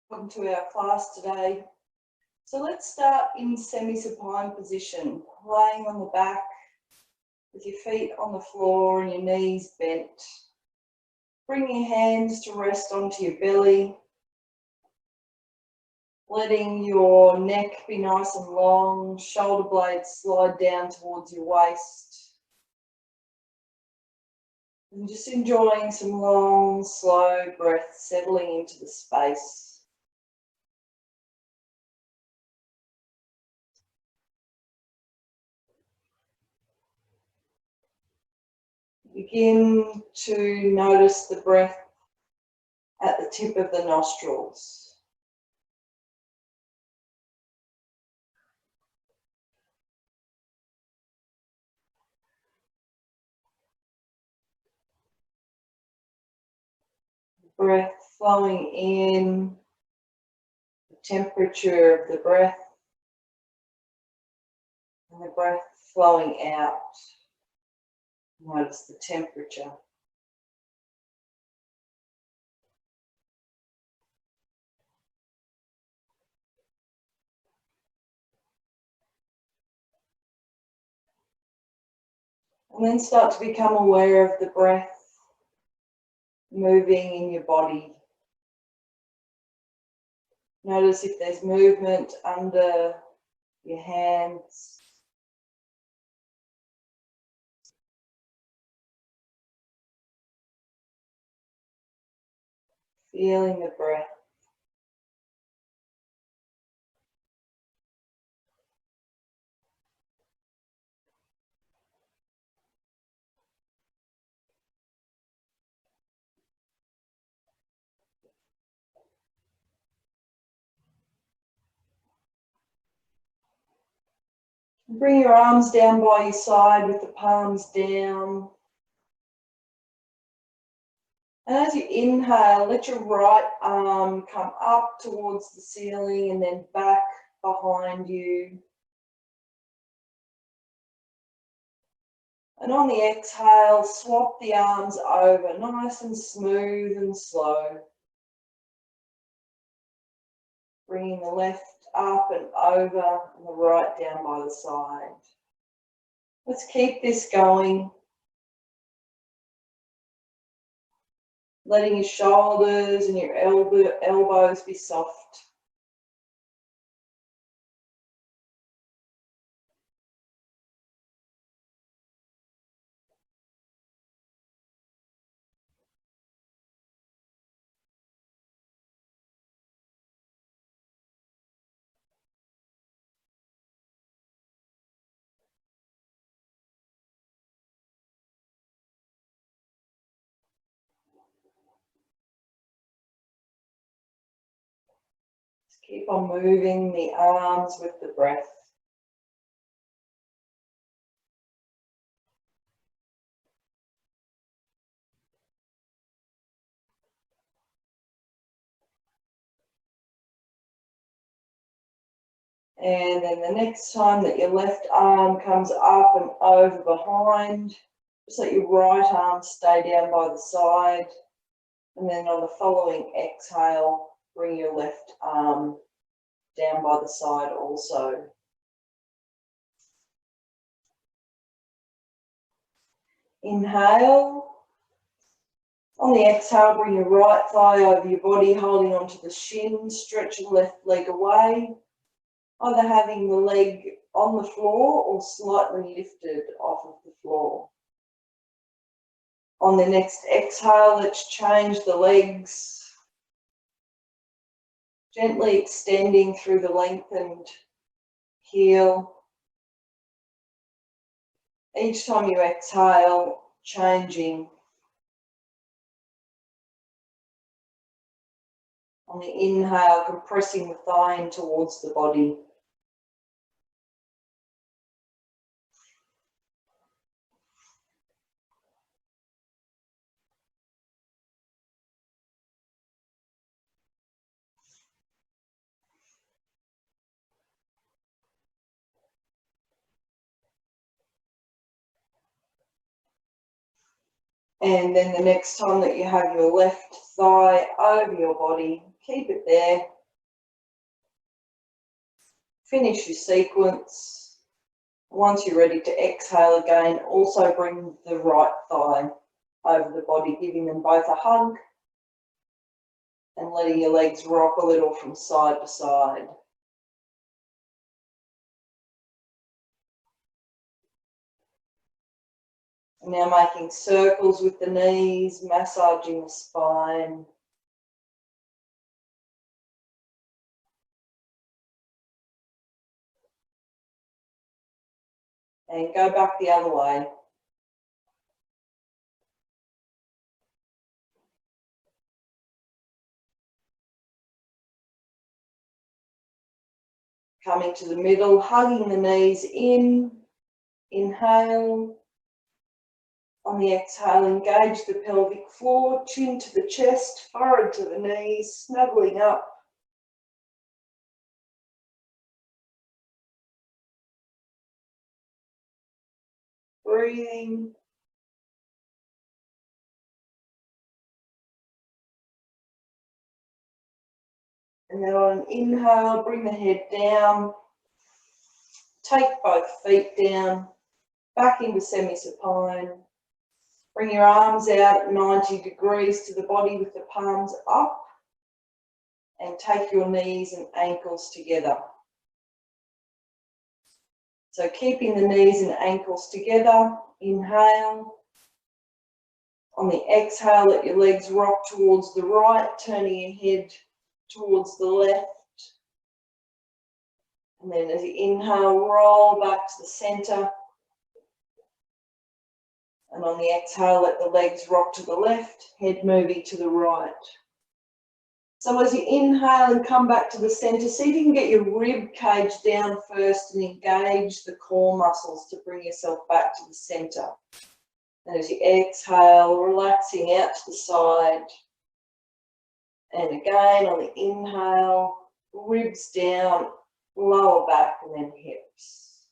Welcome to our class today. So let's start in semi-supine position, laying on the back with your feet on the floor and your knees bent. Bring your hands to rest onto your belly, letting your neck be nice and long, shoulder blades slide down towards your waist. And just enjoying some long, slow breath settling into the space. Begin to notice the breath at the tip of the nostrils. Breath flowing in, the temperature of the breath, and the breath flowing out. Notice the temperature. And then start to become aware of the breath moving in your body. Notice if there's movement under your hands. Feeling the breath. Bring your arms down by your side with the palms down. And as you inhale, let your right arm come up towards the ceiling and then back behind you. And on the exhale, swap the arms over, nice and smooth and slow. Bringing the left up and over and the right down by the side. Let's keep this going. Letting your shoulders and your elbows be soft. Just keep on moving the arms with the breath. And then the next time that your left arm comes up and over behind, just let your right arm stay down by the side. And then on the following exhale, bring your left arm down by the side also. Inhale. On the exhale, bring your right thigh over your body, holding onto the shin. Stretch your left leg away, either having the leg on the floor or slightly lifted off of the floor. On the next exhale, let's change the legs, gently extending through the lengthened heel. Each time you exhale, changing. On the inhale, compressing the thigh in towards the body. And then the next time that you have your left thigh over your body, keep it there. Finish your sequence. Once you're ready to exhale again, also bring the right thigh over the body, giving them both a hug and letting your legs rock a little from side to side. And now making circles with the knees, massaging the spine. And go back the other way. Coming to the middle, hugging the knees in. Inhale. On the exhale, engage the pelvic floor, chin to the chest, forehead to the knees, snuggling up. Breathing. And then on an inhale, bring the head down. Take both feet down, back into semi-supine. Bring your arms out at 90 degrees to the body with the palms up. And take your knees and ankles together. So keeping the knees and ankles together, inhale. On the exhale, let your legs rock towards the right, turning your head towards the left. And then as you inhale, roll back to the center. And on the exhale, let the legs rock to the left, head moving to the right. So as you inhale and come back to the center, see if you can get your rib cage down first and engage the core muscles to bring yourself back to the center. And as you exhale, relaxing out to the side. And again, on the inhale, ribs down, lower back, and then hips.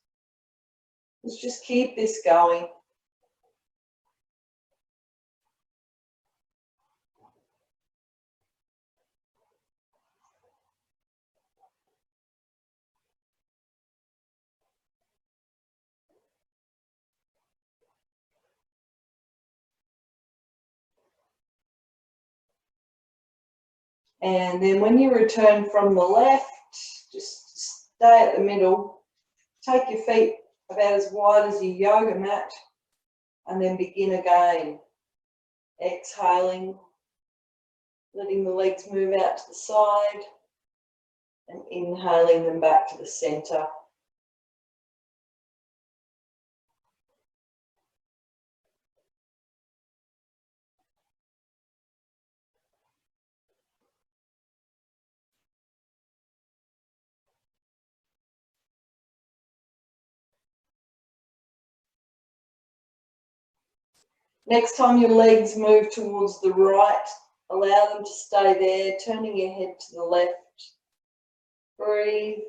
Let's just keep this going. And then when you return from the left, just stay at the middle. Take your feet about as wide as your yoga mat and then begin again. Exhaling, letting the legs move out to the side and inhaling them back to the center. Next time your legs move towards the right, allow them to stay there, turning your head to the left. Breathe.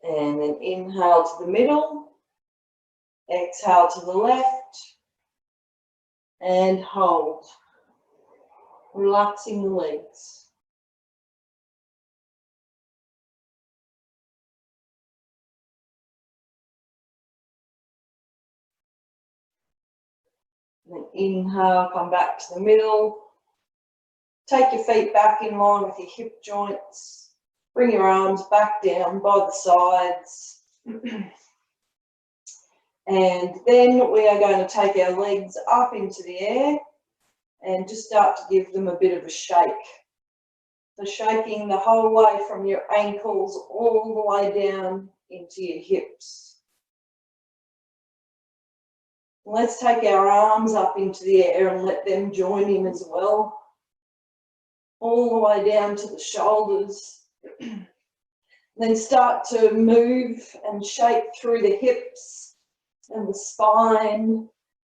And then inhale to the middle, exhale to the left, and hold. Relaxing the legs. Then inhale, come back to the middle. Take your feet back in line with your hip joints. Bring your arms back down by the sides. And then we are going to take our legs up into the air and just start to give them a bit of a shake. So shaking the whole way from your ankles all the way down into your hips. Let's take our arms up into the air and let them join in as well. All the way down to the shoulders. Then start to move and shake through the hips and the spine,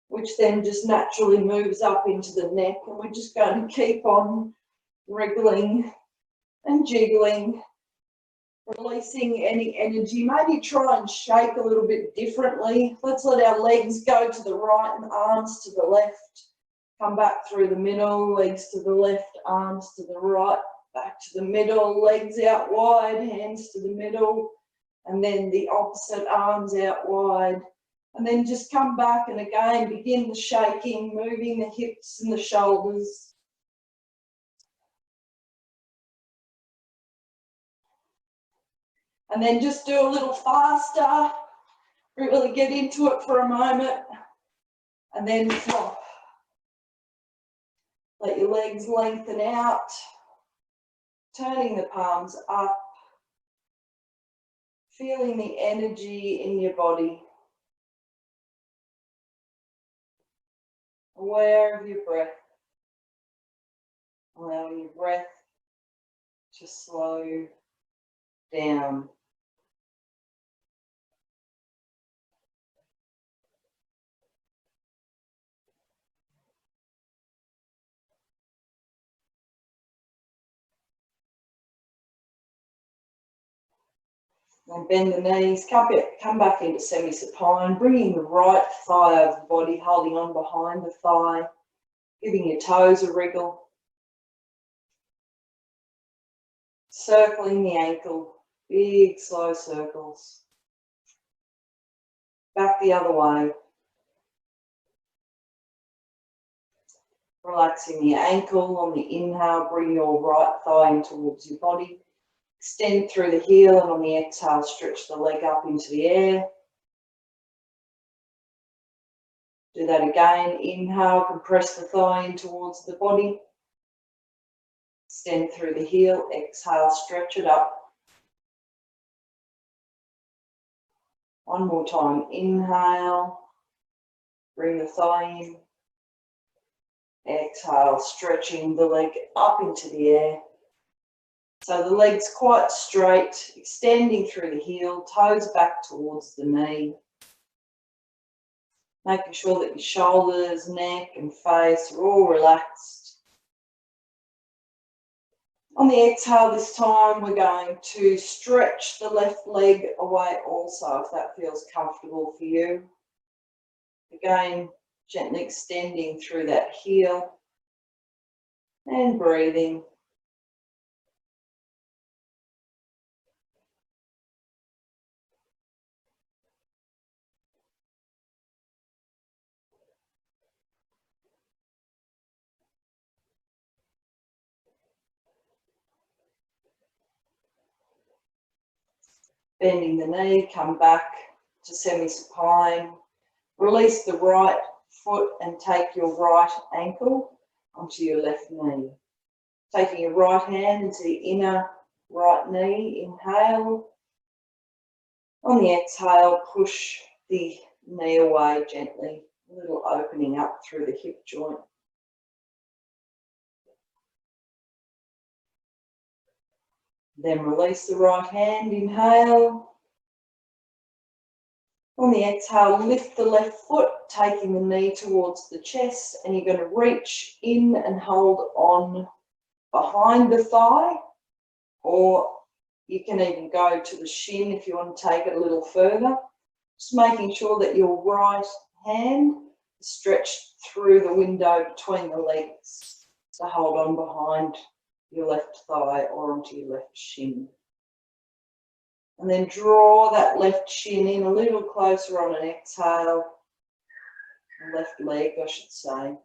which then just naturally moves up into the neck. And we're just going to keep on wriggling and jiggling Releasing any energy. Maybe try and shake a little bit differently. Let's let our legs go to the right and arms to the left. Come back through the middle, legs to the left, arms to the right, back to the middle, legs out wide, hands to the middle, and then the opposite, arms out wide. And then just come back and again begin the shaking, moving the hips and the shoulders. And then just do a little faster, really get into it for a moment, and then flop. Let your legs lengthen out, turning the palms up, feeling the energy in your body. Aware of your breath, allowing your breath to slow down. And bend the knees, come back into semi-supine, bringing the right thigh over the body, holding on behind the thigh, giving your toes a wriggle. Circling the ankle, big slow circles. Back the other way. Relaxing the ankle on the inhale, bring your right thigh in towards your body. Extend through the heel, and on the exhale, stretch the leg up into the air. Do that again. Inhale, compress the thigh in towards the body. Extend through the heel. Exhale, stretch it up. One more time. Inhale, bring the thigh in. Exhale, stretching the leg up into the air. So the leg's quite straight, extending through the heel, toes back towards the knee. Making sure that your shoulders, neck and face are all relaxed. On the exhale this time, we're going to stretch the left leg away also, if that feels comfortable for you. Again, gently extending through that heel and breathing. Bending the knee, come back to semi-supine. Release the right foot and take your right ankle onto your left knee. Taking your right hand into the inner right knee, inhale. On the exhale, push the knee away gently, a little opening up through the hip joint. Then release the right hand, inhale. On the exhale, lift the left foot, taking the knee towards the chest, and you're going to reach in and hold on behind the thigh, or you can even go to the shin if you want to take it a little further. Just making sure that your right hand is stretched through the window between the legs to hold on behind your left thigh or onto your left shin. And then draw that left shin in a little closer on an exhale, left leg I should say.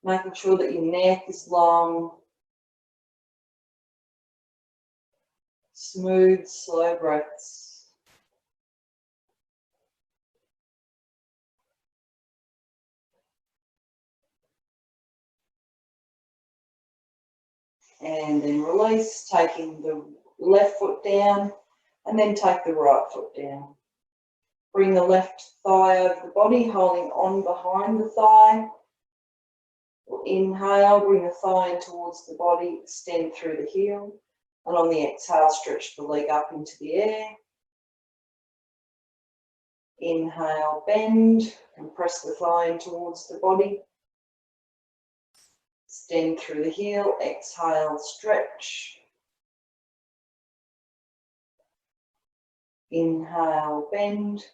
Making sure that your neck is long. Smooth, slow breaths. And then release, taking the left foot down, and then take the right foot down. Bring the left thigh over the body, holding on behind the thigh. Inhale, bring the thigh in towards the body, extend through the heel. And on the exhale, stretch the leg up into the air. Inhale, bend, and press the thigh in towards the body. Extend through the heel, exhale, stretch. Inhale, bend.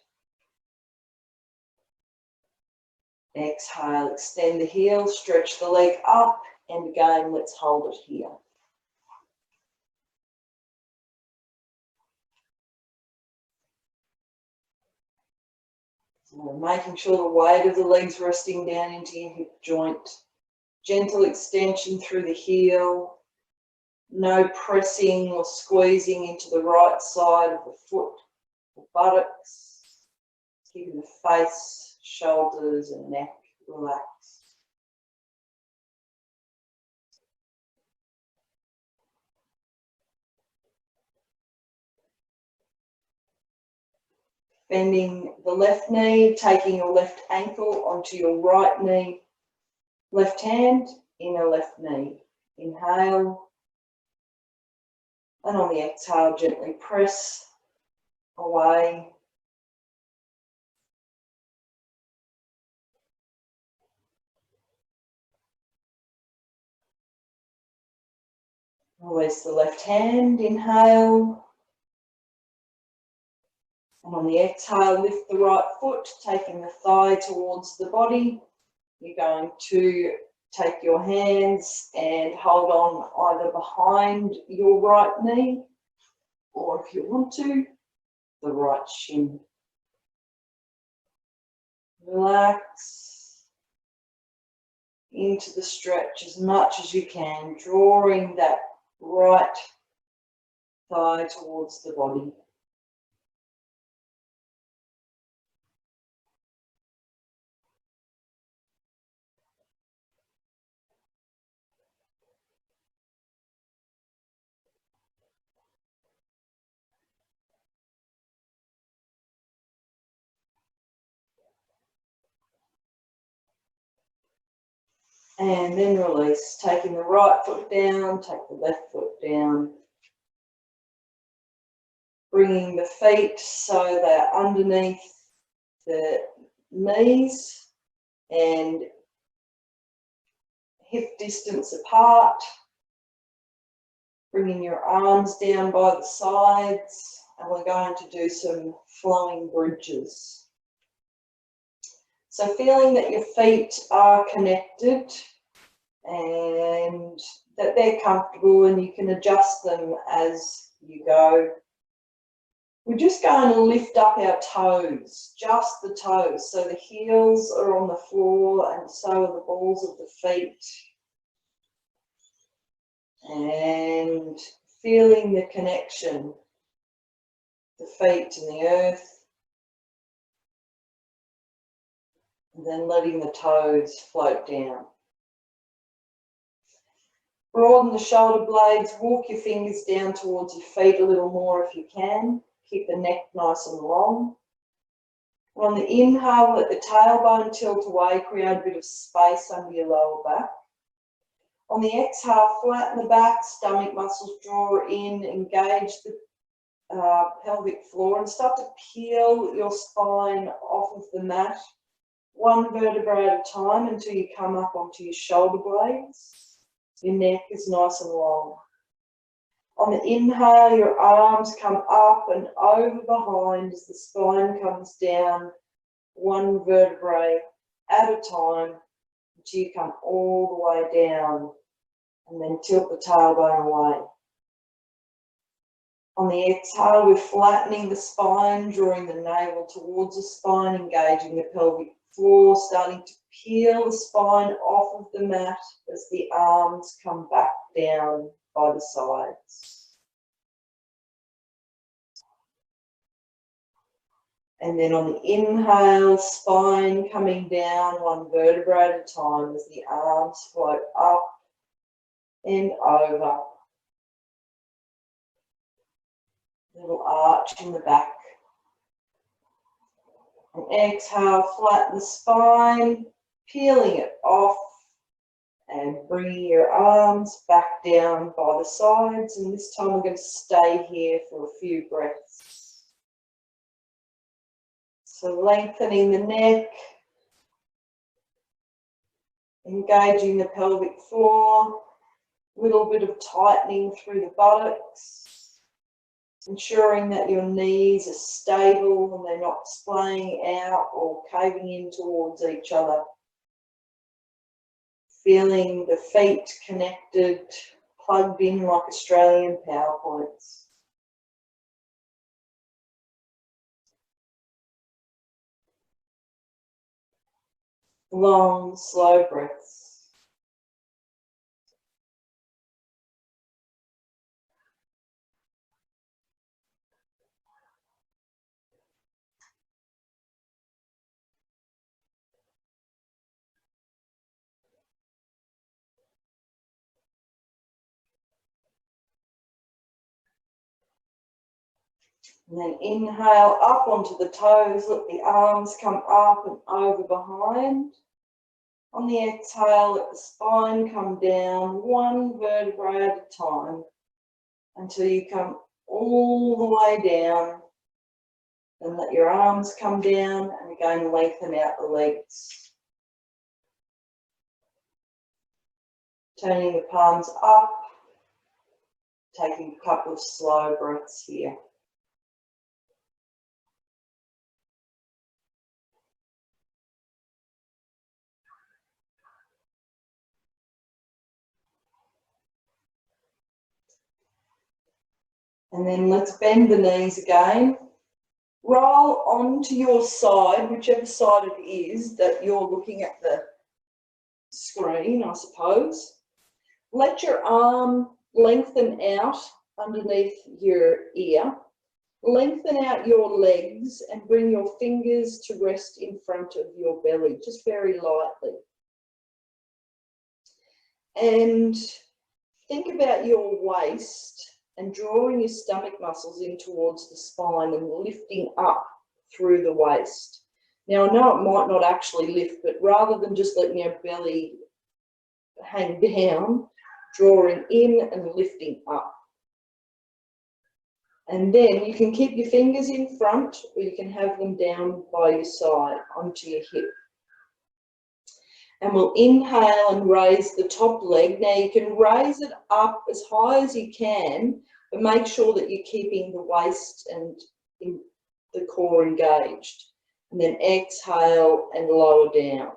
Exhale, extend the heel, stretch the leg up, and again, let's hold it here. So making sure the weight of the legs resting down into your hip joint. Gentle extension through the heel. No pressing or squeezing into the right side of the foot or buttocks. Keeping the face, shoulders and neck relaxed. Bending the left knee, taking your left ankle onto your right knee. Left hand, inner left knee. Inhale. And on the exhale, gently press away. Release the left hand, inhale. And on the exhale, lift the right foot, taking the thigh towards the body. You're going to take your hands and hold on either behind your right knee, or if you want to, the right shin. Relax into the stretch as much as you can, drawing that right thigh towards the body. And then release, taking the right foot down, take the left foot down. Bringing the feet so they're underneath the knees and hip distance apart. Bringing your arms down by the sides, and we're going to do some flowing bridges. So feeling that your feet are connected and that they're comfortable, and you can adjust them as you go. We're just going to lift up our toes, just the toes. So the heels are on the floor and so are the balls of the feet. And feeling the connection, the feet and the earth. And then letting the toes float down. Broaden the shoulder blades, walk your fingers down towards your feet a little more if you can. Keep the neck nice and long. On the inhale, let the tailbone tilt away, create a bit of space under your lower back. On the exhale, flatten the back, stomach muscles draw in, engage the pelvic floor and start to peel your spine off of the mat, one vertebra at a time until you come up onto your shoulder blades. Your neck is nice and long. On the inhale, your arms come up and over behind as the spine comes down, one vertebrae at a time until you come all the way down, and then tilt the tailbone away. On the exhale, we're flattening the spine, drawing the navel towards the spine, engaging the pelvic floor, starting to peel the spine off of the mat as the arms come back down by the sides. And then on the inhale, spine coming down one vertebra at a time as the arms float up and over. Little arch in the back. And exhale, flatten the spine, peeling it off and bringing your arms back down by the sides. And this time we're going to stay here for a few breaths. So lengthening the neck, engaging the pelvic floor, little bit of tightening through the buttocks. ensuring that your knees are stable and they're not splaying out or caving in towards each other. Feeling the feet connected, plugged in like Australian PowerPoints. Long, slow breaths. And then inhale up onto the toes, let the arms come up and over behind. On the exhale, let the spine come down one vertebrae at a time until you come all the way down. Then let your arms come down and again lengthen out the legs. Turning the palms up, taking a couple of slow breaths here. And then let's bend the knees again. Roll onto your side, whichever side it is that you're looking at the screen, I suppose. Let your arm lengthen out underneath your ear. Lengthen out your legs and bring your fingers to rest in front of your belly, just very lightly. And think about your waist and drawing your stomach muscles in towards the spine and lifting up through the waist. Now, I know it might not actually lift, but rather than just letting your belly hang down, drawing in and lifting up. And then you can keep your fingers in front or you can have them down by your side onto your hip. And we'll inhale and raise the top leg. Now you can raise it up as high as you can, but make sure that you're keeping the waist and the core engaged. And then exhale and lower down.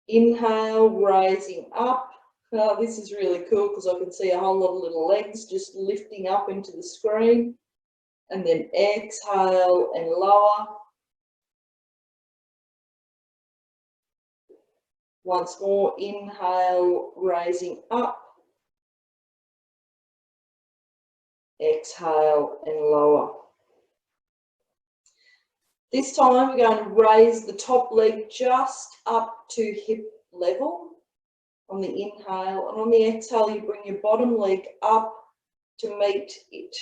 Inhale, raising up. Oh, this is really cool because I can see a whole lot of little legs just lifting up into the screen. And then exhale and lower. Once more, inhale, raising up. Exhale and lower. This time we're going to raise the top leg just up to hip level on the inhale, and on the exhale you bring your bottom leg up to meet it.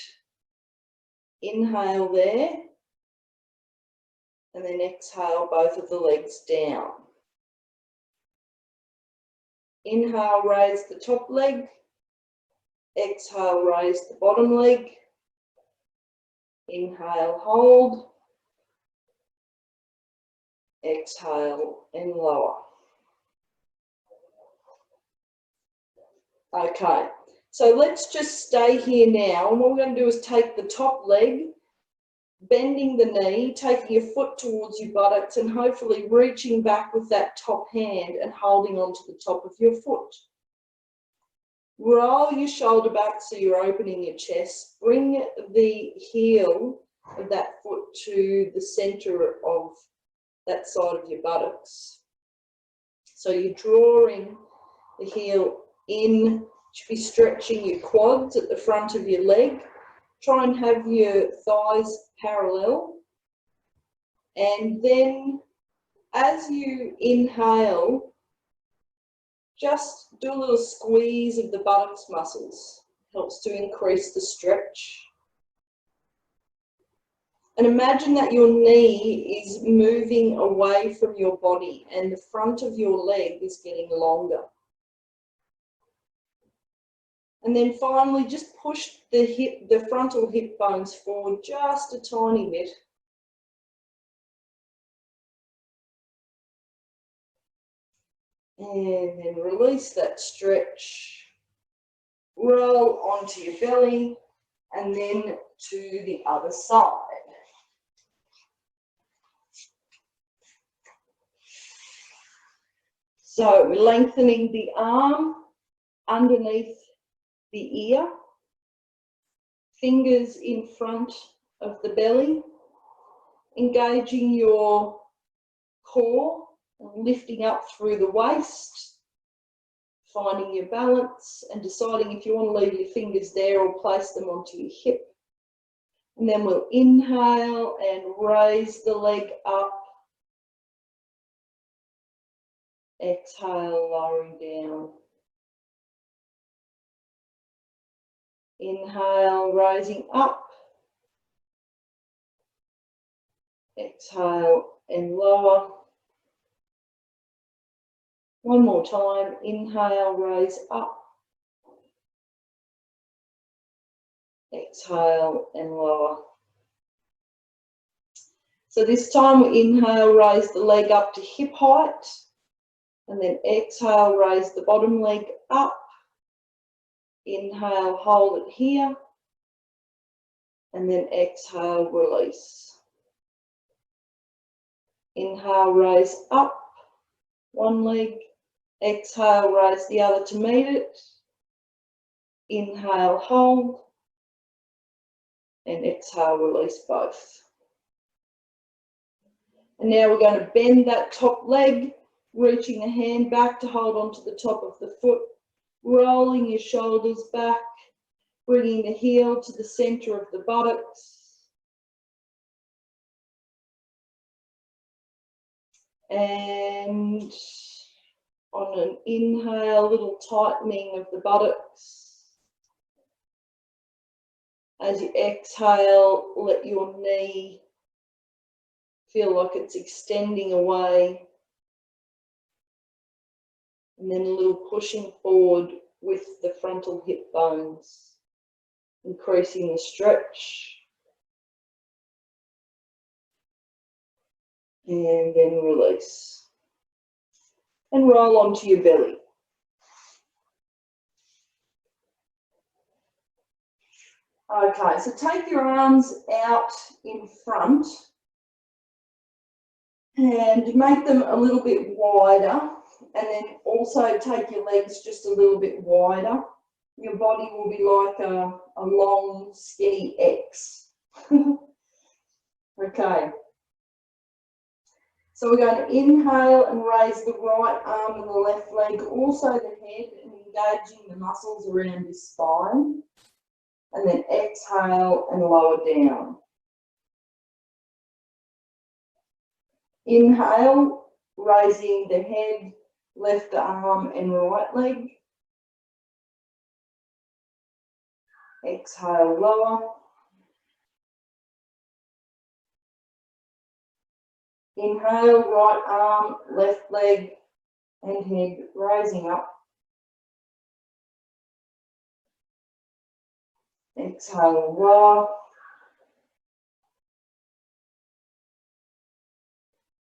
Inhale there, and then exhale both of the legs down. Inhale, raise the top leg. Exhale, raise the bottom leg. Inhale, hold. Exhale and lower. Okay, so let's just stay here now, and what we're going to do is take the top leg, bending the knee, taking your foot towards your buttocks and hopefully reaching back with that top hand and holding onto the top of your foot. Roll your shoulder back so you're opening your chest. Bring the heel of that foot to the center of that side of your buttocks. So you're drawing the heel in, should be stretching your quads at the front of your leg. Try and have your thighs parallel. And then as you inhale, just do a little squeeze of the buttocks muscles. Helps to increase the stretch. And imagine that your knee is moving away from your body and the front of your leg is getting longer. And then finally, just push the frontal hip bones forward just a tiny bit. And then release that stretch. roll onto your belly, and then to the other side. So we're lengthening the arm underneath the ear, fingers in front of the belly, engaging your core, lifting up through the waist, finding your balance and deciding if you want to leave your fingers there or place them onto your hip. And then we'll inhale and raise the leg up. Exhale, lowering down. Inhale, raising up. Exhale and lower. One more time. Inhale, raise up. Exhale and lower. So this time we inhale, raise the leg up to hip height. And then exhale, raise the bottom leg up. Inhale, hold it here. And then exhale, release. Inhale, raise up one leg. Exhale, raise the other to meet it. Inhale, hold. And exhale, release both. And now we're going to bend that top leg, reaching a hand back to hold onto the top of the foot, rolling your shoulders back, bringing the heel to the center of the buttocks. And on an inhale, little tightening of the buttocks. As you exhale, let your knee feel like it's extending away. And then a little pushing forward with the frontal hip bones, increasing the stretch. And then release. And roll onto your belly. Okay, so take your arms out in front and make them a little bit wider, and then also take your legs just a little bit wider. Your body will be like a long, skinny X. Okay. So we're going to inhale and raise the right arm and the left leg, also the head, and engaging the muscles around your spine. And then exhale and lower down. Inhale, raising the head, left arm and right leg. Exhale, lower. Inhale, right arm, left leg and head rising up. Exhale, lower.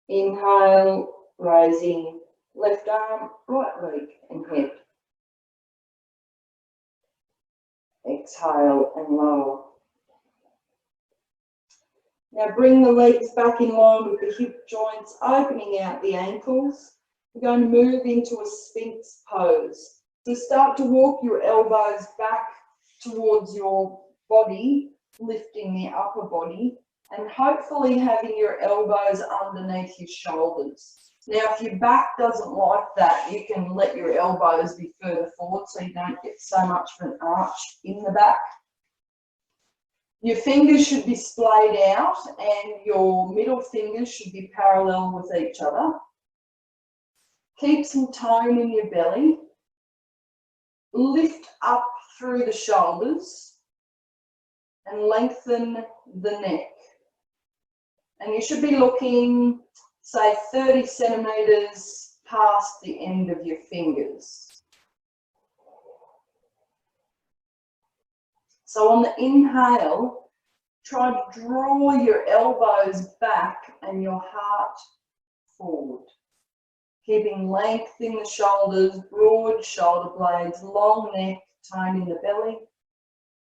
Inhale, raising left arm, right leg and head. Exhale and lower. Now bring the legs back in line with the hip joints, opening out the ankles. We're going to move into a Sphinx pose. So start to walk your elbows back towards your body, lifting the upper body, and hopefully having your elbows underneath your shoulders. Now, if your back doesn't like that, you can let your elbows be further forward so you don't get so much of an arch in the back. Your fingers should be splayed out and your middle fingers should be parallel with each other. Keep some tone in your belly. Lift up through the shoulders and lengthen the neck. And you should be looking, say, 30 centimeters past the end of your fingers. So on the inhale, try to draw your elbows back and your heart forward. Keeping length in the shoulders, broad shoulder blades, long neck, tone in the belly.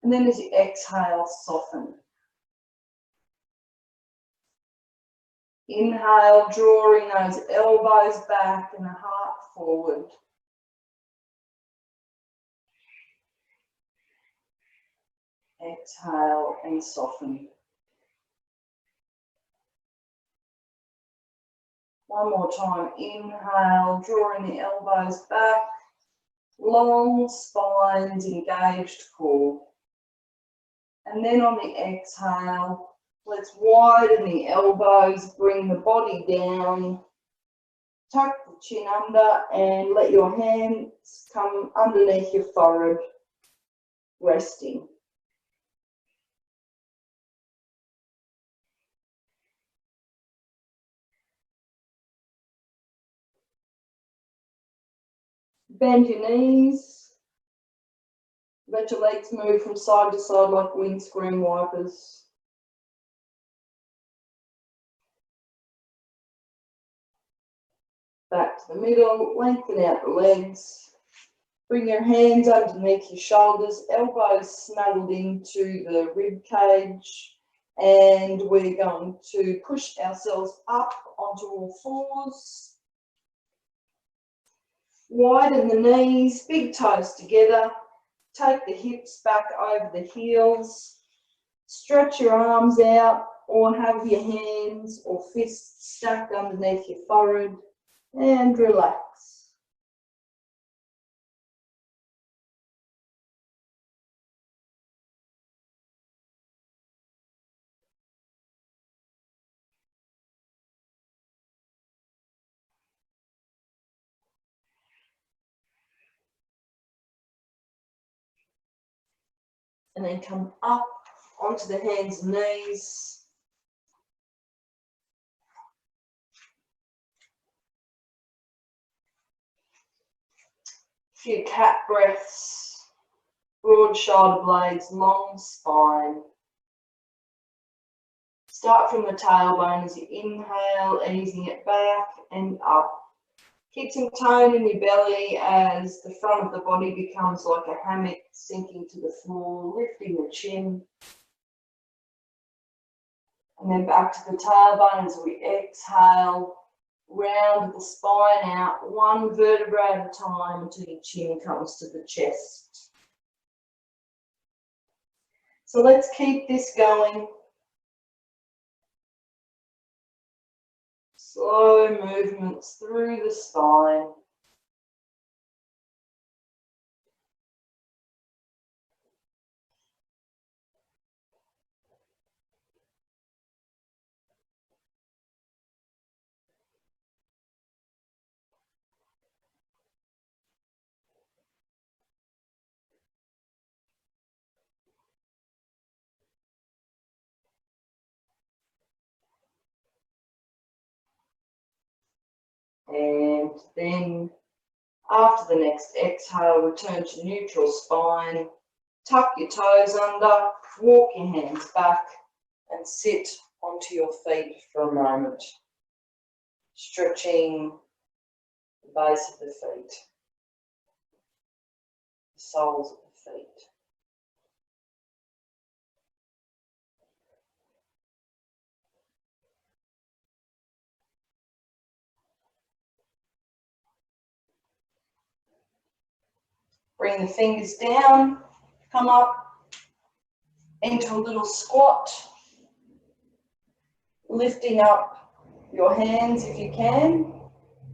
And then as you exhale, soften. Inhale, drawing those elbows back and the heart forward. Exhale and soften. One more time. Inhale, drawing the elbows back. Long spines, engaged core. And then on the exhale, let's widen the elbows, bring the body down. Tuck the chin under and let your hands come underneath your forehead, resting. Bend your knees. Let your legs move from side to side like windscreen wipers. Back to the middle, lengthen out the legs. Bring your hands underneath your shoulders, elbows snuggled into the rib cage. And we're going to push ourselves up onto all fours. Widen the knees, big toes together. Take the hips back over the heels. Stretch your arms out or have your hands or fists stacked underneath your forehead and relax. And then come up onto the hands and knees. A few cat breaths, broad shoulder blades, long spine. Start from the tailbone as you inhale, easing it back and up. Keep some tone in your belly as the front of the body becomes like a hammock sinking to the floor, lifting the chin. And then back to the tailbone as we exhale, round the spine out, one vertebra at a time until your chin comes to the chest. So let's keep this going. Slow movements through the spine. And then after the next exhale, return to neutral spine. Tuck your toes under, walk your hands back and sit onto your feet for a moment. Stretching the base of the feet, the soles of the feet. Bring the fingers down, come up into a little squat, lifting up your hands if you can.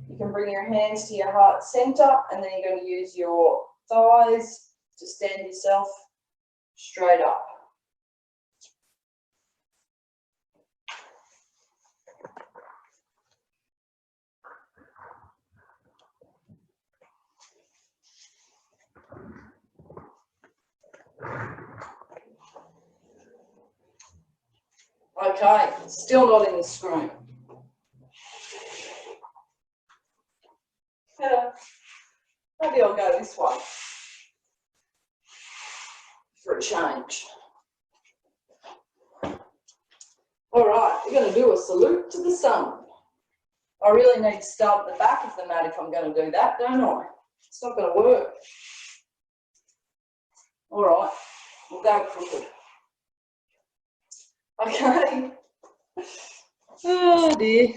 You can bring your hands to your heart center and then you're going to use your thighs to stand yourself straight up. Okay, still not in the screen. Maybe I'll go this way for a change. All right, we're going to do a salute to the sun. I really need to start at the back of the mat if I'm going to do that, don't I? It's not going to work. All right, we'll go crooked. Okay. Oh dear.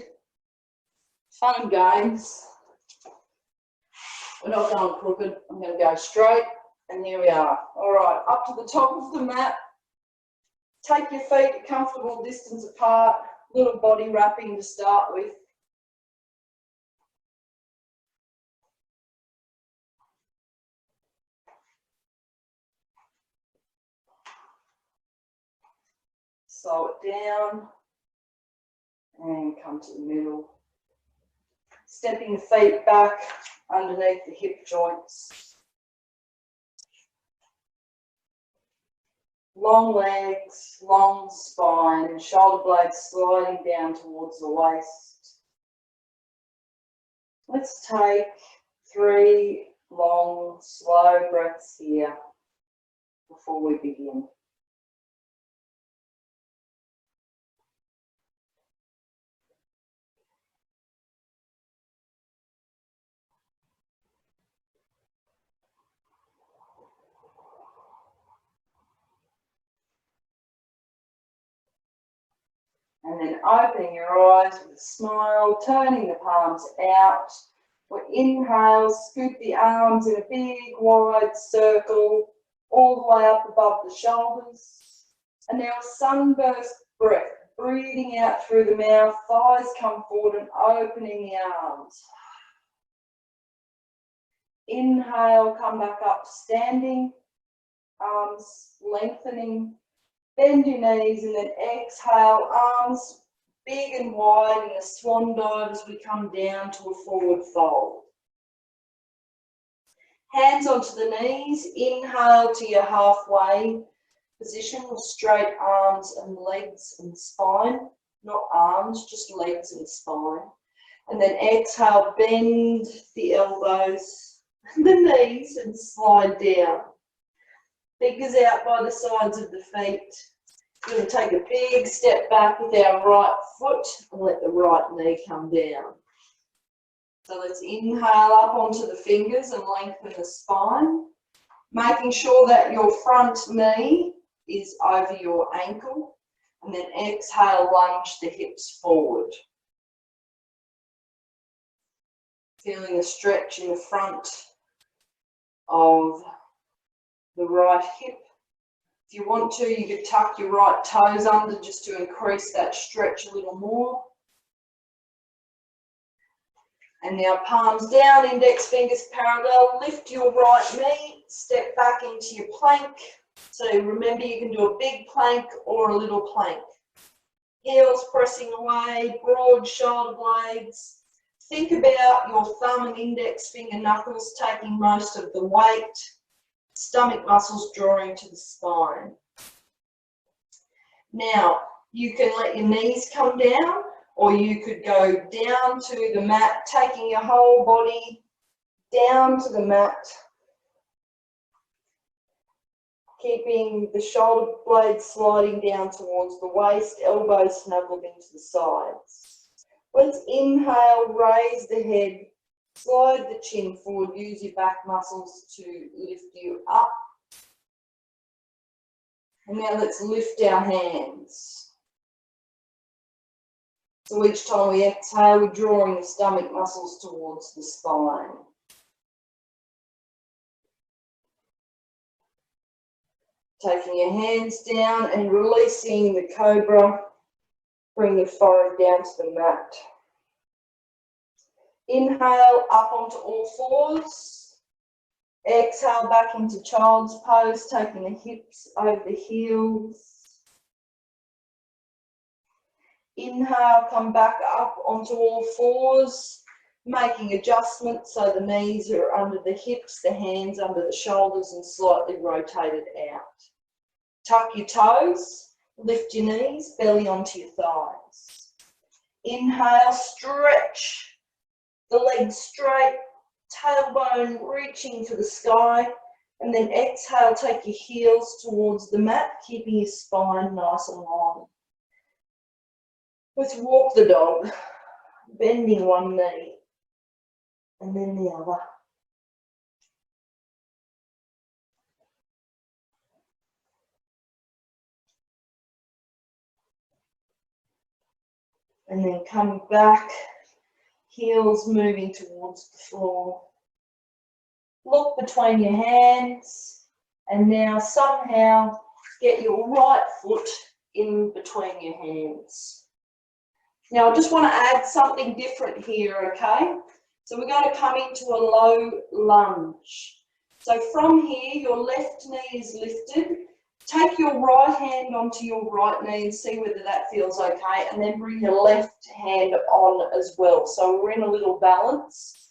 Fun and games. We're not going crooked. I'm going to go straight, and here we are. All right, up to the top of the mat. Take your feet a comfortable distance apart. Little body wrapping to start with. Slow it down and come to the middle. Stepping the feet back underneath the hip joints. Long legs, long spine, shoulder blades sliding down towards the waist. Let's take 3 long, slow breaths here before we begin. And then opening your eyes with a smile, turning the palms out. We'll inhale, scoop the arms in a big wide circle, all the way up above the shoulders. And now sunburst breath, breathing out through the mouth, thighs come forward and opening the arms. Inhale, come back up, standing, arms lengthening. Bend your knees and then exhale, arms big and wide in a swan dive as we come down to a forward fold. Hands onto the knees, inhale to your halfway position with straight arms and legs and spine, not arms, just legs and spine. And then exhale, bend the elbows and the knees and slide down. Fingers out by the sides of the feet. We're going to take a big step back with our right foot and let the right knee come down. So let's inhale up onto the fingers and lengthen the spine, making sure that your front knee is over your ankle, and then exhale, lunge the hips forward. Feeling a stretch in the front of the right hip. If you want to, you could tuck your right toes under just to increase that stretch a little more. And now palms down, index fingers parallel, lift your right knee, step back into your plank. So remember, you can do a big plank or a little plank. Heels pressing away, broad shoulder blades. Think about your thumb and index finger knuckles taking most of the weight. Stomach muscles drawing to the spine. Now, you can let your knees come down, or you could go down to the mat, taking your whole body down to the mat, keeping the shoulder blades sliding down towards the waist, elbows snuggled into the sides. Let's inhale, raise the head, slide the chin forward, use your back muscles to lift you up. And now let's lift our hands. So each time we exhale, we're drawing the stomach muscles towards the spine. Taking your hands down and releasing the cobra, bring your forehead down to the mat. Inhale up onto all fours. Exhale back into child's pose, taking the hips over the heels. Inhale, come back up onto all fours, making adjustments so the knees are under the hips, the hands under the shoulders and slightly rotated out. Tuck your toes, lift your knees, belly onto your thighs. Inhale, stretch the legs straight, tailbone reaching for the sky, and then exhale, take your heels towards the mat, keeping your spine nice and long. Let's walk the dog, bending one knee and then the other. And then come back, heels moving towards the floor. Look between your hands, and now somehow get your right foot in between your hands. Now I just want to add something different here, okay? So we're going to come into a low lunge. So from here, your left knee is lifted. Take your right hand onto your right knee and see whether that feels okay, and then bring your left hand on as well. So we're in a little balance.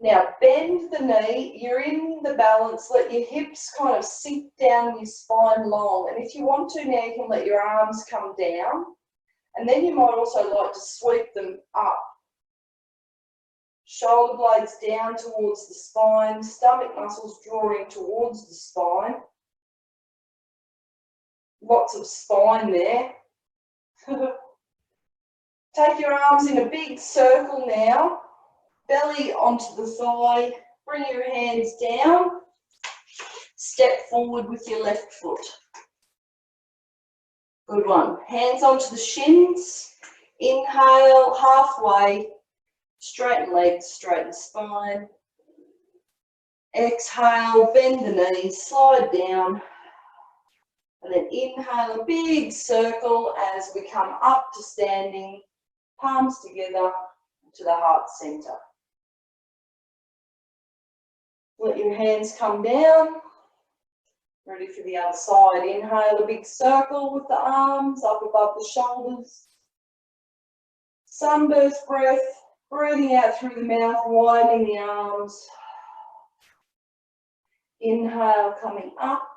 Now bend the knee, you're in the balance, let your hips kind of sink down your spine long. And if you want to now, you can let your arms come down. And then you might also like to sweep them up. Shoulder blades down towards the spine, stomach muscles drawing towards the spine. Lots of spine there. Take your arms in a big circle now. Belly onto the thigh, bring your hands down, step forward with your left foot. Good one. Hands onto the shins, inhale halfway, straighten legs, straighten spine. Exhale, bend the knees, slide down, and then inhale a big circle as we come up to standing, palms together to the heart center. Let your hands come down. Ready for the other side. Inhale a big circle with the arms up above the shoulders. Sunburst breath, breathing out through the mouth, widening the arms. Inhale coming up.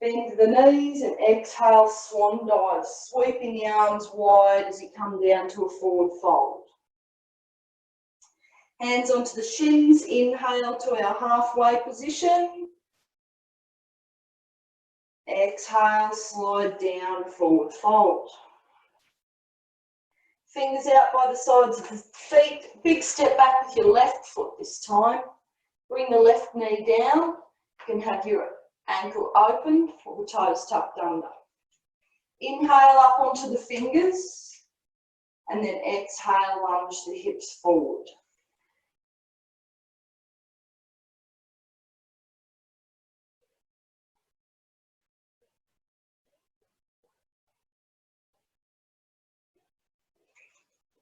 Bend the knees and exhale, swan dive, sweeping the arms wide as you come down to a forward fold. Hands onto the shins, inhale to our halfway position. Exhale, slide down, forward fold. Fingers out by the sides of the feet. Big step back with your left foot this time. Bring the left knee down. You can have your ankle open or the toes tucked under. Inhale up onto the fingers and then exhale, lunge the hips forward.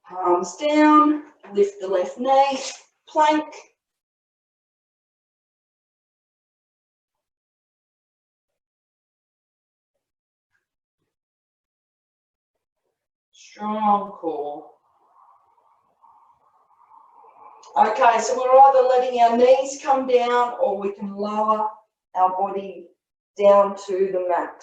Palms down, lift the left knee, plank. Strong core. Okay, so we're either letting our knees come down or we can lower our body down to the mat.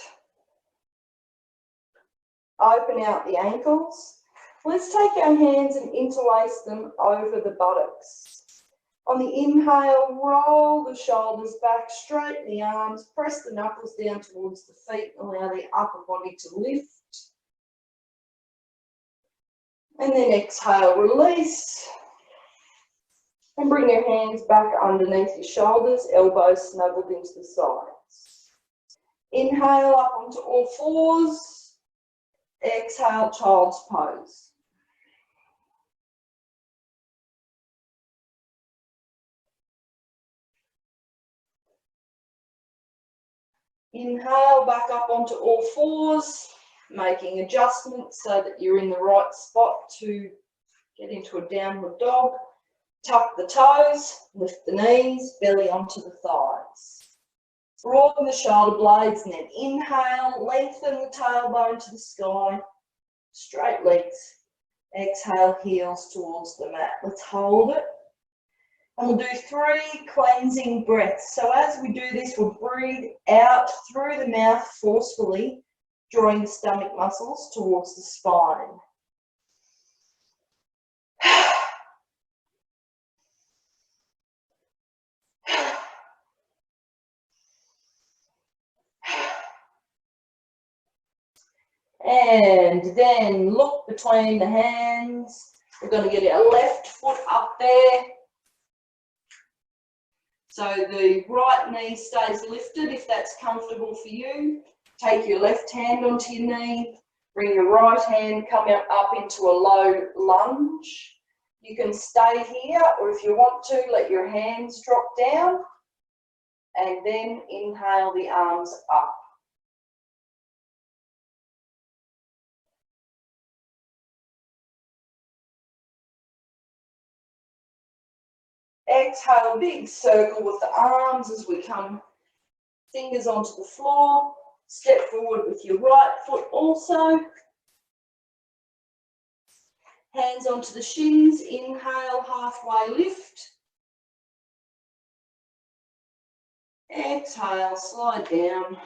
Open out the ankles. Let's take our hands and interlace them over the buttocks. On the inhale, roll the shoulders back, straighten the arms, press the knuckles down towards the feet, allow the upper body to lift. And then exhale, release. And bring your hands back underneath your shoulders, elbows snuggled into the sides. Inhale up onto all fours. Exhale, child's pose. Inhale, back up onto all fours, making adjustments so that you're in the right spot to get into a downward dog. Tuck the toes, lift the knees, belly onto the thighs. Broaden the shoulder blades and then inhale, lengthen the tailbone to the sky, straight legs. Exhale, heels towards the mat. Let's hold it. And we'll do 3 cleansing breaths. So as we do this, we'll breathe out through the mouth forcefully, drawing the stomach muscles towards the spine. And then look between the hands. We're going to get our left foot up there. So the right knee stays lifted if that's comfortable for you. Take your left hand onto your knee. Bring your right hand coming up into a low lunge. You can stay here, or if you want to, let your hands drop down and then inhale the arms up. Exhale, big circle with the arms as we come fingers onto the floor. Step forward with your right foot also. Hands onto the shins. Inhale, halfway lift. Exhale, slide down.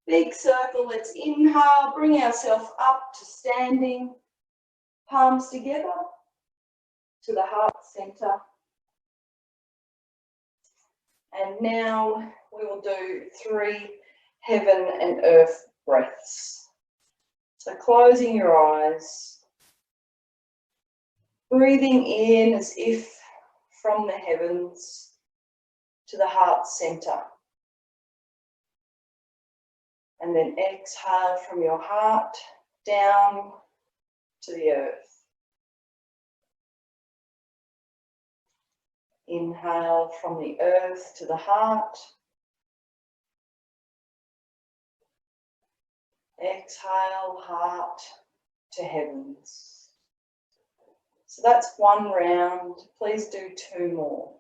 Big circle, let's inhale, bring ourselves up to standing, palms together to the heart center. And now we will do 3 heaven and earth breaths. So closing your eyes, breathing in as if from the heavens to the heart center. And then exhale from your heart down to the earth. Inhale from the earth to the heart. Exhale, heart to heavens. So that's 1 round. Please do 2 more.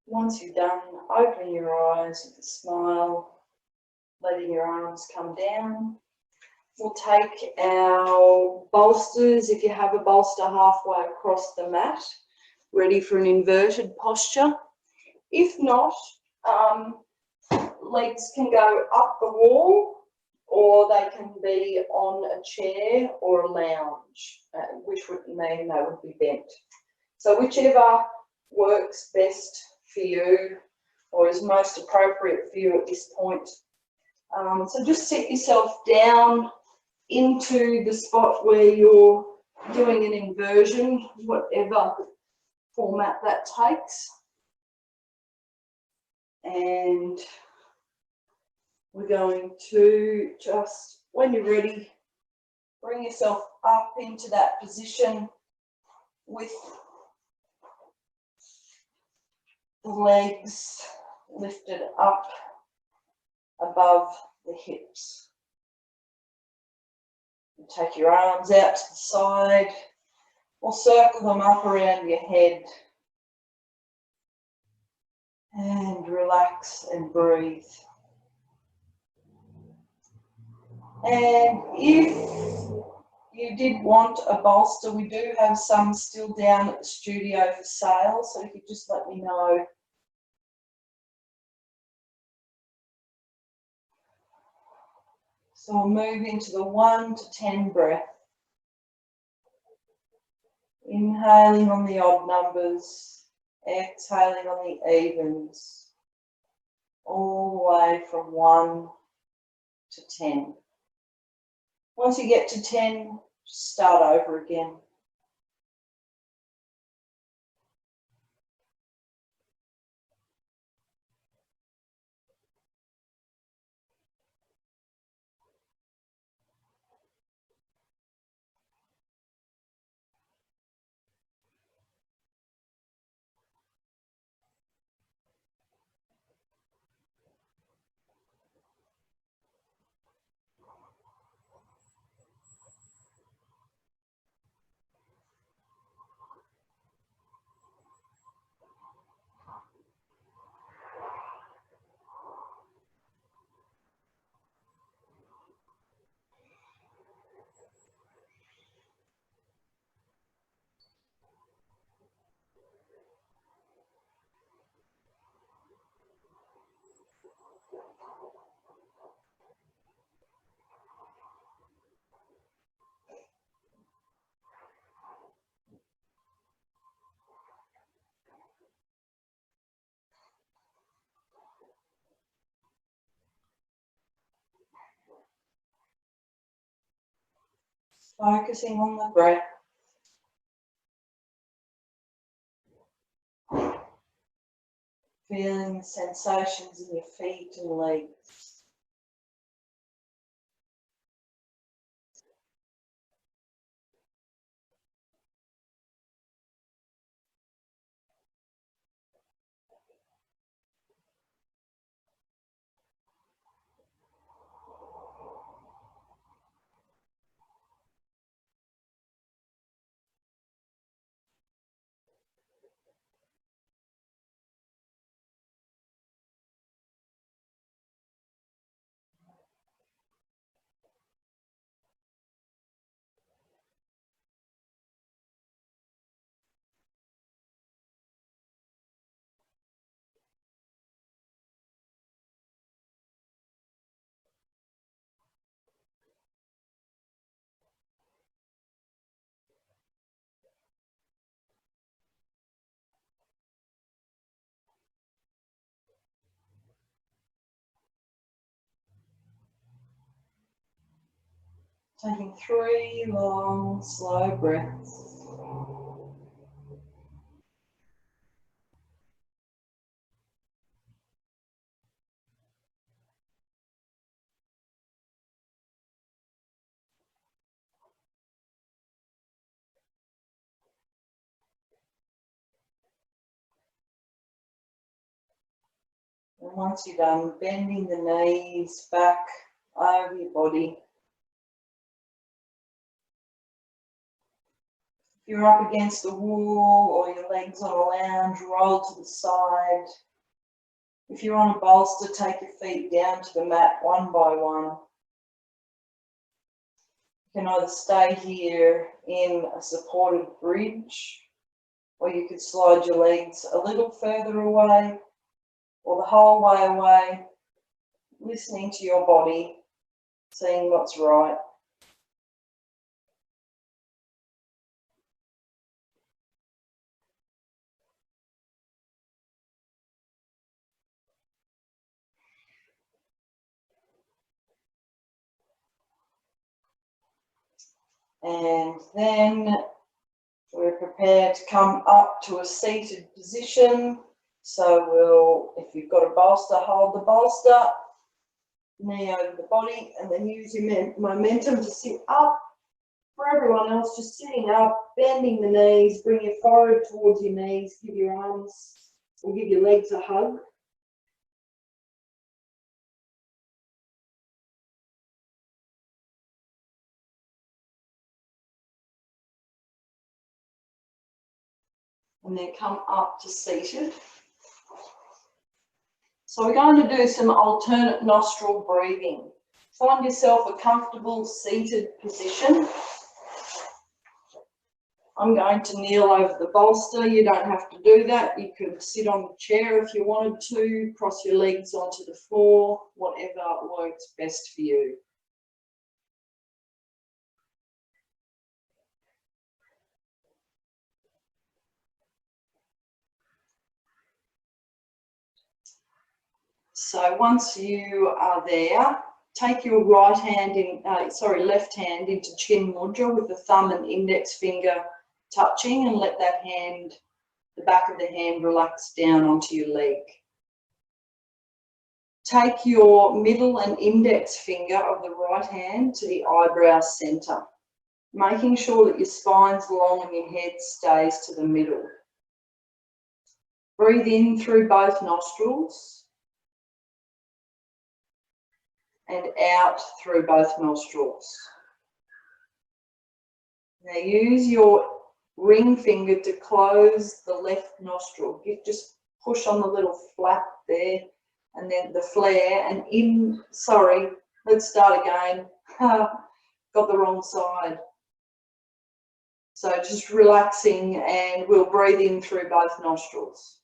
Once you're done, open your eyes with a smile, letting your arms come down. We'll take our bolsters, if you have a bolster, halfway across the mat, ready for an inverted posture. If not, legs can go up the wall, or they can be on a chair or a lounge, which would mean they would be bent. So whichever works best for you or is most appropriate for you at this point. So just sit yourself down into the spot where you're doing an inversion, whatever format that takes. And we're going to just, when you're ready, bring yourself up into that position with the legs lifted up above the hips. And take your arms out to the side or circle them up around your head. And relax and breathe. And if you did want a bolster, we do have some still down at the studio for sale, so if you just let me know. So we'll move into the 1 to 10 breath. Inhaling on the odd numbers, exhaling on the evens, all the way from 1 to 10. Once you get to 10, start over again. Focusing on the breath. Feeling sensations in your feet and legs. Taking 3 long, slow breaths. And once you're done, bending the knees back over your body. If you're up against the wall or your legs on a lounge, roll to the side. If you're on a bolster, take your feet down to the mat one by one. You can either stay here in a supported bridge, or you could slide your legs a little further away, or the whole way away, listening to your body, seeing what's right. And then we're prepared to come up to a seated position. So if you've got a bolster, hold the bolster, knee over the body, and then use your momentum to sit up. For everyone else, just sitting up, bending the knees, bring your forehead towards your knees, give your arms or give your legs a hug. And then come up to seated. So we're going to do some alternate nostril breathing. Find yourself a comfortable seated position. I'm going to kneel over the bolster. You don't have to do that. You could sit on the chair if you wanted to, cross your legs onto the floor, whatever works best for you. So once you are there, take your left hand into chin mudra with the thumb and index finger touching, and let that hand, the back of the hand, relax down onto your leg. Take your middle and index finger of the right hand to the eyebrow centre, making sure that your spine's long and your head stays to the middle. Breathe in through both nostrils and out through both nostrils. Now use your ring finger to close the left nostril. You just push on the little flap there, and then the flare, and in, sorry, let's start again. Got the wrong side. So just relaxing, and we'll breathe in through both nostrils.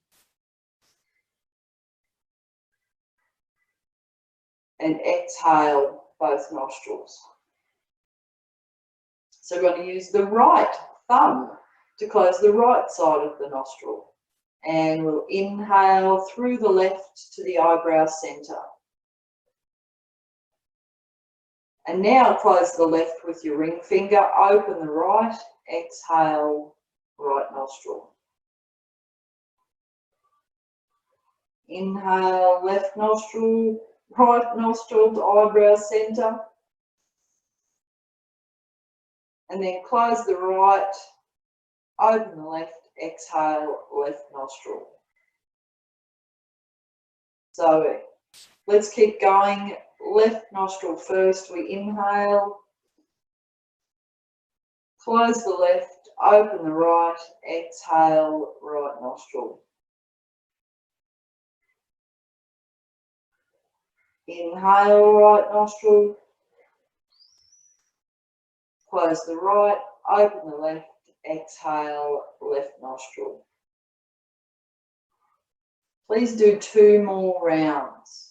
And exhale both nostrils. So we're going to use the right thumb to close the right side of the nostril. And we'll inhale through the left to the eyebrow centre. And now close the left with your ring finger, open the right, exhale, right nostril. Inhale, left nostril, right nostril to eyebrow centre. And then close the right, open the left, exhale, left nostril. So let's keep going. Left nostril first, we inhale. Close the left, open the right, exhale, right nostril. Inhale, right nostril. Close the right, open the left, exhale, left nostril. Please do 2 more rounds.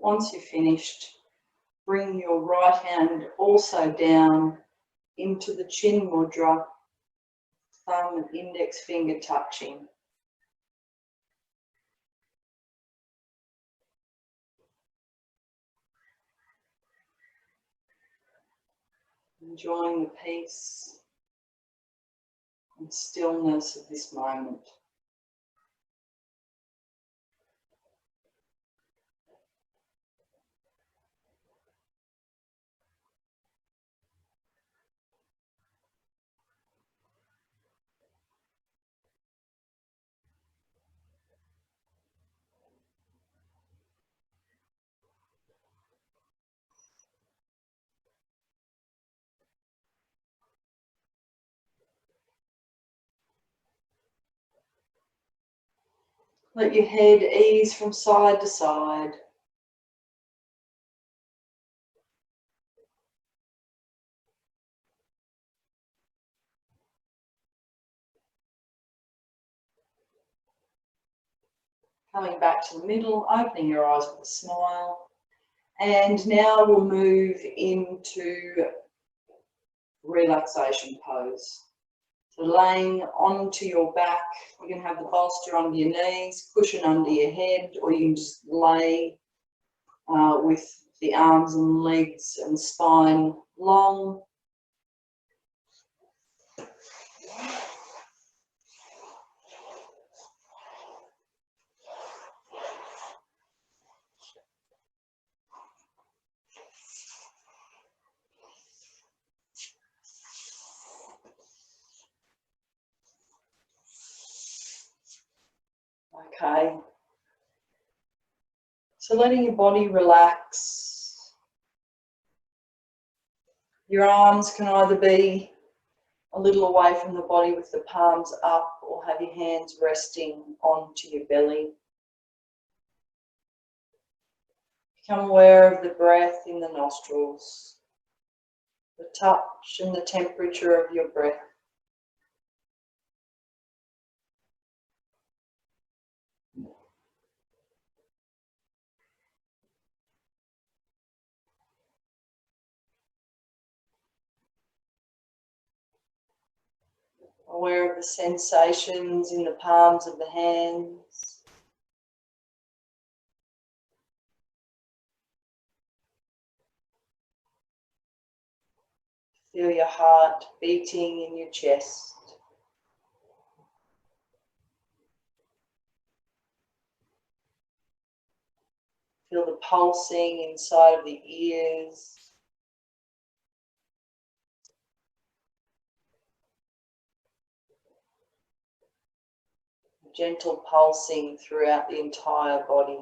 Once you've finished, bring your right hand also down into the chin mudra, thumb and index finger touching. Enjoying the peace and stillness of this moment. Let your head ease from side to side. Coming back to the middle, opening your eyes with a smile. And now we'll move into relaxation pose. So laying onto your back, you can have the bolster under your knees, cushion under your head, or you can just lay with the arms and legs and spine long. Okay. So letting your body relax. Your arms can either be a little away from the body with the palms up, or have your hands resting onto your belly. Become aware of the breath in the nostrils, the touch and the temperature of your breath. Aware of the sensations in the palms of the hands. Feel your heart beating in your chest. Feel the pulsing inside of the ears. Gentle pulsing throughout the entire body.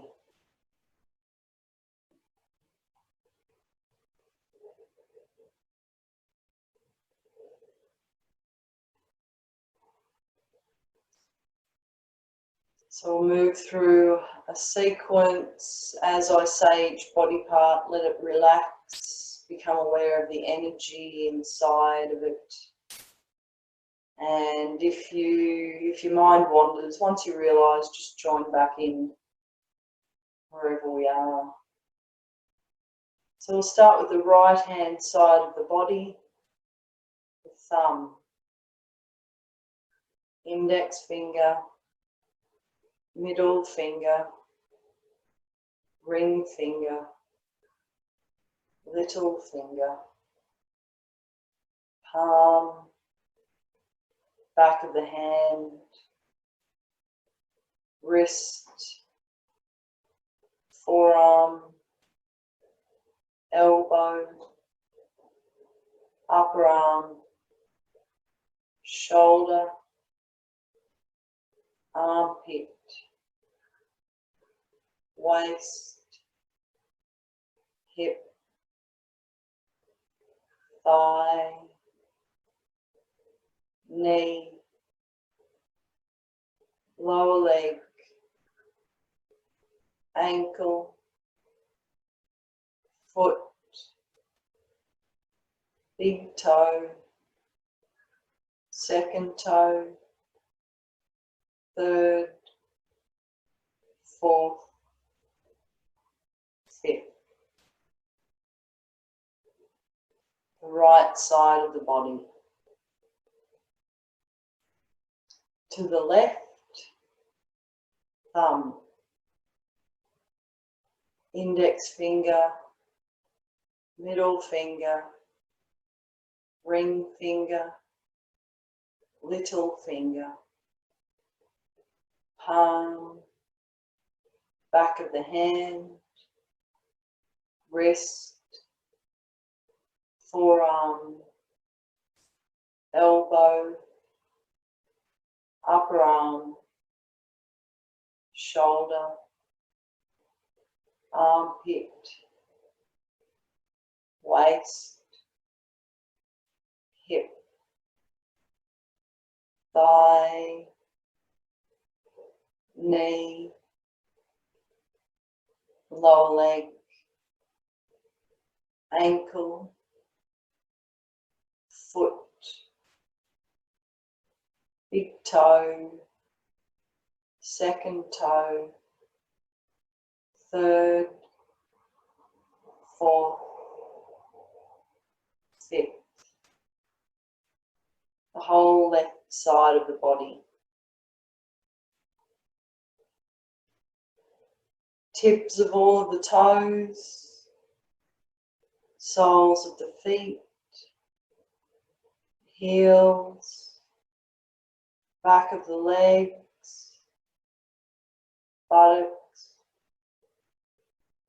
So we'll move through a sequence. As I say each body part, let it relax, become aware of the energy inside of it. And if your mind wanders, once you realise, just join back in wherever we are. So we'll start with the right hand side of the body, the thumb, index finger, middle finger, ring finger, little finger, palm, back of the hand, wrist, forearm, elbow, upper arm, shoulder, armpit, waist, hip, thigh, knee, lower leg, ankle, foot, big toe, second toe, third, fourth, fifth. The right side of the body. To the left, thumb, index finger, middle finger, ring finger, little finger, palm, back of the hand, wrist, forearm, elbow, upper arm, shoulder, armpit, waist, hip, thigh, knee, lower leg, ankle, foot, big toe, second toe, third, fourth, fifth. The whole left side of the body. Tips of all of the toes, soles of the feet, heels, back of the legs, buttocks,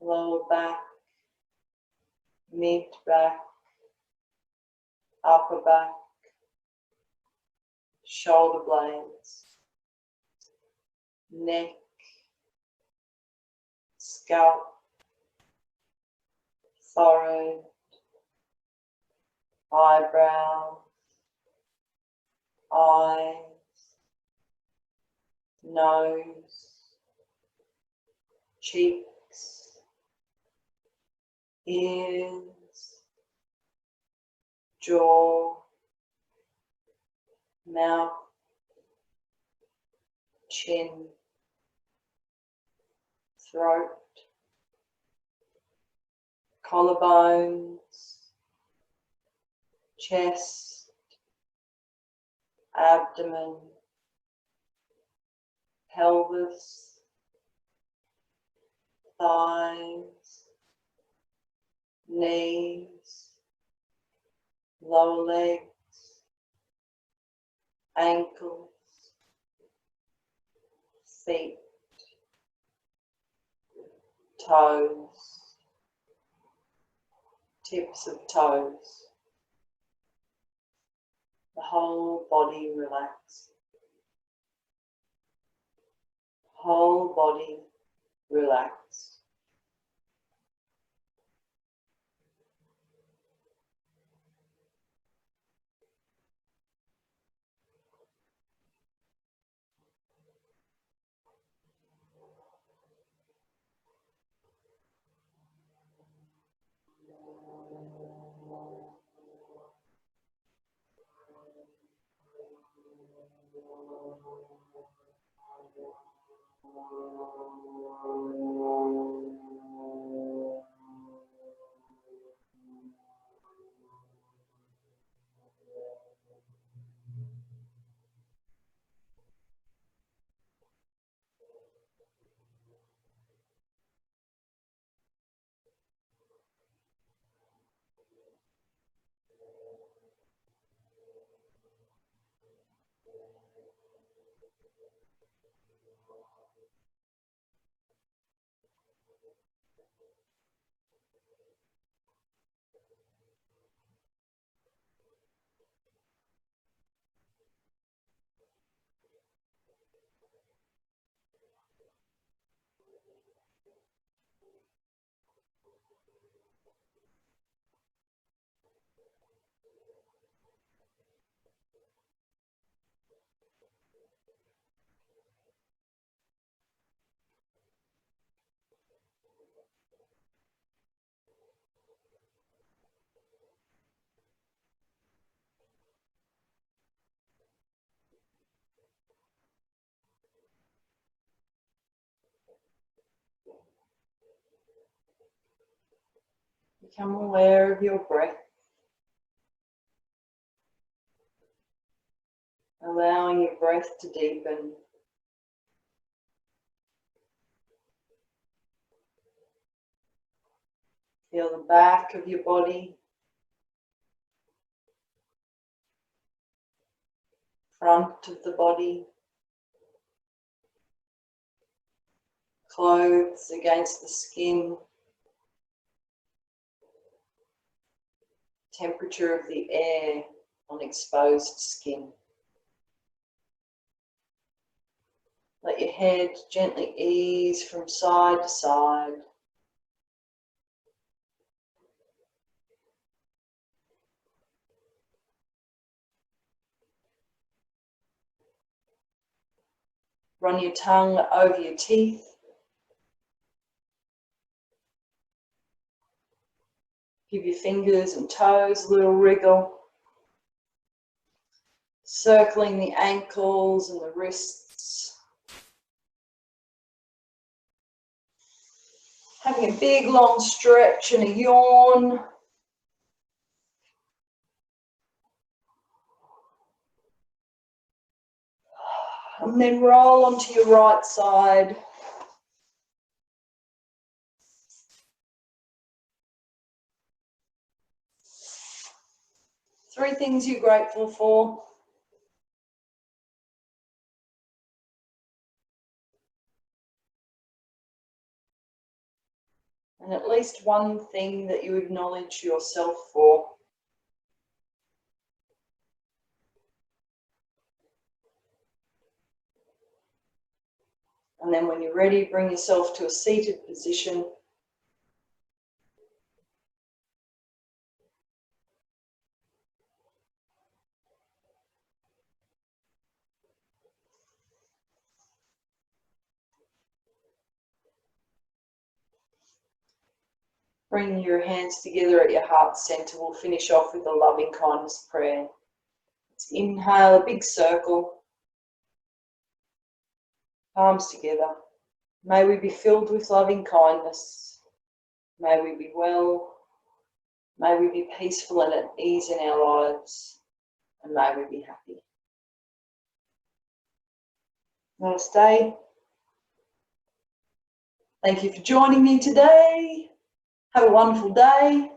lower back, mid back, upper back, shoulder blades, neck, scalp, forehead, eyebrow, eyes, nose, cheeks, ears, jaw, mouth, chin, throat, collarbones, chest, abdomen, pelvis, thighs, knees, lower legs, ankles, feet, toes, tips of toes. The whole body relaxed. Whole body relaxed. Become aware of your breath, allowing your breath to deepen. Feel the back of your body, front of the body, clothes against the skin, temperature of the air on exposed skin. Let your head gently ease from side to side. Run your tongue over your teeth. Give your fingers and toes a little wriggle. Circling the ankles and the wrists. Having a big long stretch and a yawn. And then roll onto your right side. Three things you're grateful for. And at least one thing that you acknowledge yourself for. And then when you're ready, bring yourself to a seated position. Bring your hands together at your heart center. We'll finish off with a loving kindness prayer. Let's inhale a big circle. Palms together. May we be filled with loving kindness. May we be well. May we be peaceful and at ease in our lives. And may we be happy. Namaste. Thank you for joining me today. Have a wonderful day.